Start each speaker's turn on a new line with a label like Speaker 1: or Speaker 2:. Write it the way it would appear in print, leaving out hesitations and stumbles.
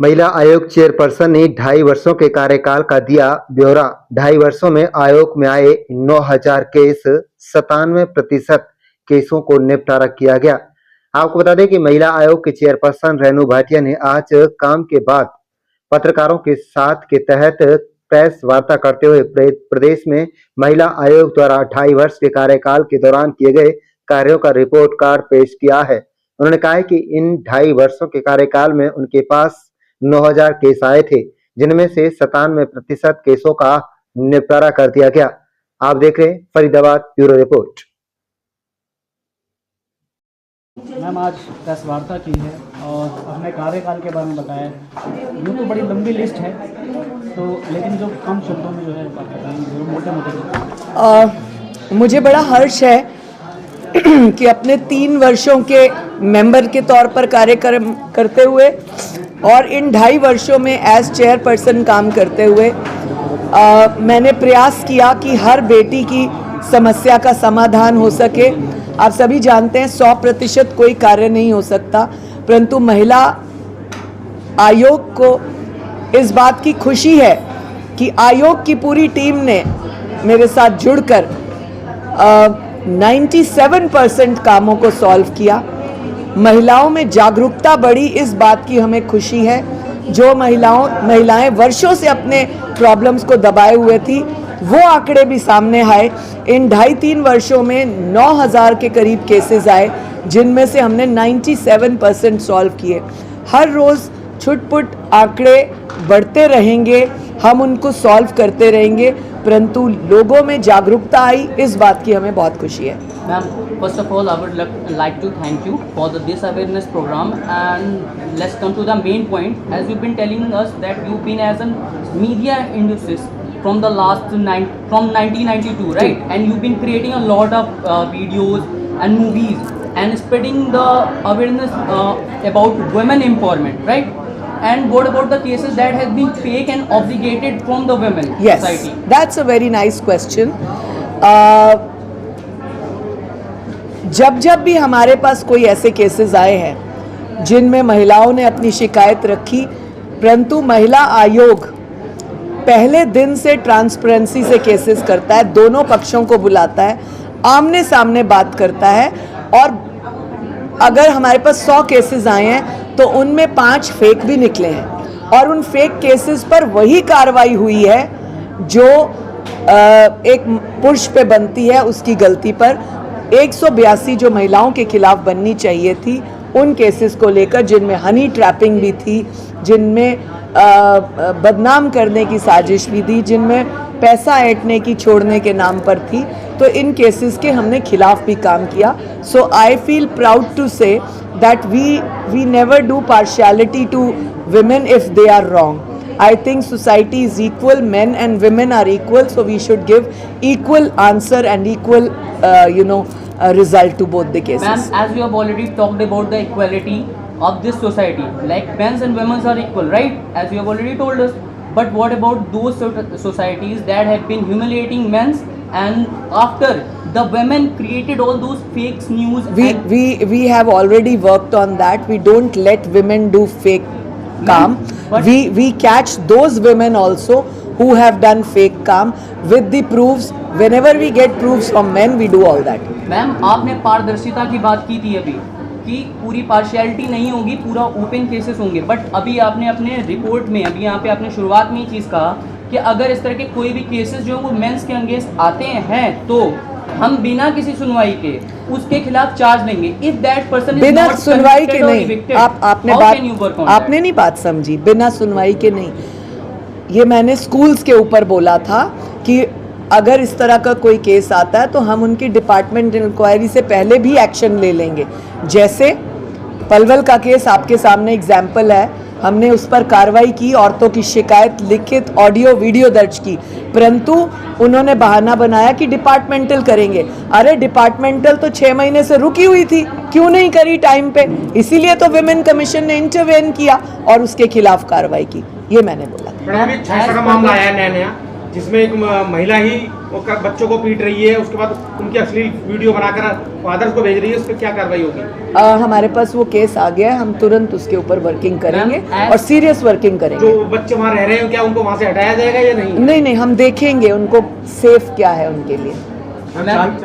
Speaker 1: महिला आयोग चेयरपर्सन ने 2.5 वर्षों के कार्यकाल का दिया ब्यौरा। 2.5 वर्षों में आयोग में आए 9,000 केस, 97% केसों को निपटारा किया गया। आपको बता दें कि महिला आयोग के चेयरपर्सन रेणु भाटिया ने आज काम के बाद पत्रकारों के साथ के तहत प्रेस वार्ता करते हुए प्रदेश में महिला आयोग द्वारा 2.5 वर्ष के कार्यकाल के दौरान किए गए कार्यों का रिपोर्ट कार्ड पेश किया है। उन्होंने कहा है कि इन 2.5 वर्षों के कार्यकाल में उनके पास 9,000 केस आए थे, जिनमें से 97% केसों का निपटारा कर दिया गया। आप देख रहे हैं फरीदाबाद ब्यूरो रिपोर्ट।
Speaker 2: मैम आज प्रेस वार्ता की है और अपने कार्यकाल के बारे में बताया। यूँ तो बड़ी लंबी लिस्ट है, तो लेकिन जो कम शब्दों में जो है बात बताएंगे, जो मोटे
Speaker 3: मुझे बड़ा हर्ष है कि अपने 3 वर्षों के मेंबर के तौर पर कार्यक्रम करते हुए और इन 2.5 वर्षों में एज चेयरपर्सन काम करते हुए मैंने प्रयास किया कि हर बेटी की समस्या का समाधान हो सके। आप सभी जानते हैं 100% कोई कार्य नहीं हो सकता, परंतु महिला आयोग को इस बात की खुशी है कि आयोग की पूरी टीम ने मेरे साथ जुड़कर 97% कामों को सॉल्व किया। महिलाओं में जागरूकता बढ़ी, इस बात की हमें खुशी है। जो महिलाएं वर्षों से अपने प्रॉब्लम्स को दबाए हुए थी, वो आंकड़े भी सामने आए। इन 2.5-3 वर्षों में 9,000 के करीब केसेस आए, जिनमें से हमने 97% सॉल्व किए। हर रोज़ छुटपुट आंकड़े बढ़ते रहेंगे, हम उनको सॉल्व करते रहेंगे, परंतु लोगों में जागरूकता आई, इस बात की हमें बहुत खुशी है।
Speaker 4: Ma'am, first of all, I would like to thank you for this awareness program, and let's come to the main point. As you've been telling us that you've been as a media industry from the from 1992, right? And you've been creating a lot of videos and movies and spreading the awareness about women empowerment, right? And what about the cases that have been fake and obligated from the women society?
Speaker 3: Yes, that's a very nice question. जब भी हमारे पास कोई ऐसे cases आए हैं जिनमें महिलाओं ने अपनी शिकायत रखी, परंतु महिला आयोग पहले दिन से ट्रांसपेरेंसी से केसेस करता है, दोनों पक्षों को बुलाता है, आमने सामने बात करता है, और अगर हमारे पास 100 केसेस आए हैं तो उनमें 5 फेक भी निकले हैं, और उन फेक केसेस पर वही कार्रवाई हुई है जो एक पुरुष पे बनती है उसकी गलती पर। 182 जो महिलाओं के खिलाफ बननी चाहिए थी, उन केसेस को लेकर, जिनमें हनी ट्रैपिंग भी थी, जिनमें बदनाम करने की साजिश भी थी, जिनमें पैसा ऐंठने की छोड़ने के नाम पर थी, तो इन केसेस के हमने खिलाफ भी काम किया। So I feel proud to say that we never do partiality to women if they are wrong. I think society is equal, men and women are equal, so we should give equal answer and equal result to both the cases.
Speaker 4: Ma'am, as you have already talked about the equality of this society, like men and women are equal, right? As you have already told us. But what about those societies that have been humiliating men, and after the women created all those fake news?
Speaker 3: We have already worked on that. We don't let women do fake काम. We catch those women also who have done fake काम with the proofs. Whenever we get proofs from men, we do all that.
Speaker 4: Ma'am, आपने पारदर्शिता की बात की थी अभी कि पूरी पार्शियलिटी नहीं होगी, पूरा ओपन केसेस होंगे, बट अभी आपने अपने रिपोर्ट में, अभी यहाँ पे आपने शुरुआत में ये चीज़ कहा कि अगर इस तरह के कोई भी केसेस जो हैं वो मेंस के अगेंस्ट आते हैं तो हम बिना किसी सुनवाई के उसके खिलाफ चार्ज लेंगे। इफ दैट पर्सन
Speaker 3: बिना सुनवाई के नहीं, आपने नहीं बात समझी। बिना सुनवाई के नहीं, ये मैंने स्कूल्स के ऊपर बोला था कि अगर इस तरह का कोई केस आता है तो हम उनकी डिपार्टमेंट इंक्वायरी से पहले भी एक्शन ले लेंगे। जैसे पलवल का केस आपके सामने एग्जाम्पल है, हमने उस पर कार्रवाई की, औरतों की शिकायत, लिखित ऑडियो वीडियो दर्ज की, परंतु उन्होंने बहाना बनाया कि डिपार्टमेंटल करेंगे। अरे डिपार्टमेंटल तो 6 महीने से रुकी हुई थी, क्यों नहीं करी टाइम पे? इसीलिए तो विमेन कमीशन ने इंटरवेन किया और उसके खिलाफ कार्रवाई की, ये मैंने बोला।
Speaker 5: मामला आया नया, जिसमें एक महिला ही वो बच्चों को पीट रही है, उसके बाद उनकी अश्लील वीडियो बनाकर फादर्स को भेज रही है, उस पर क्या कार्रवाई होगी?
Speaker 3: हमारे पास वो केस आ गया है, हम तुरंत उसके ऊपर वर्किंग करेंगे
Speaker 4: Ma'am,
Speaker 3: और सीरियस वर्किंग करेंगे।
Speaker 5: जो बच्चे वहाँ रह रहे हैं क्या उनको वहाँ से हटाया जाएगा या नहीं?
Speaker 3: नहीं, हम देखेंगे उनको सेफ क्या है उनके लिए।
Speaker 4: मैम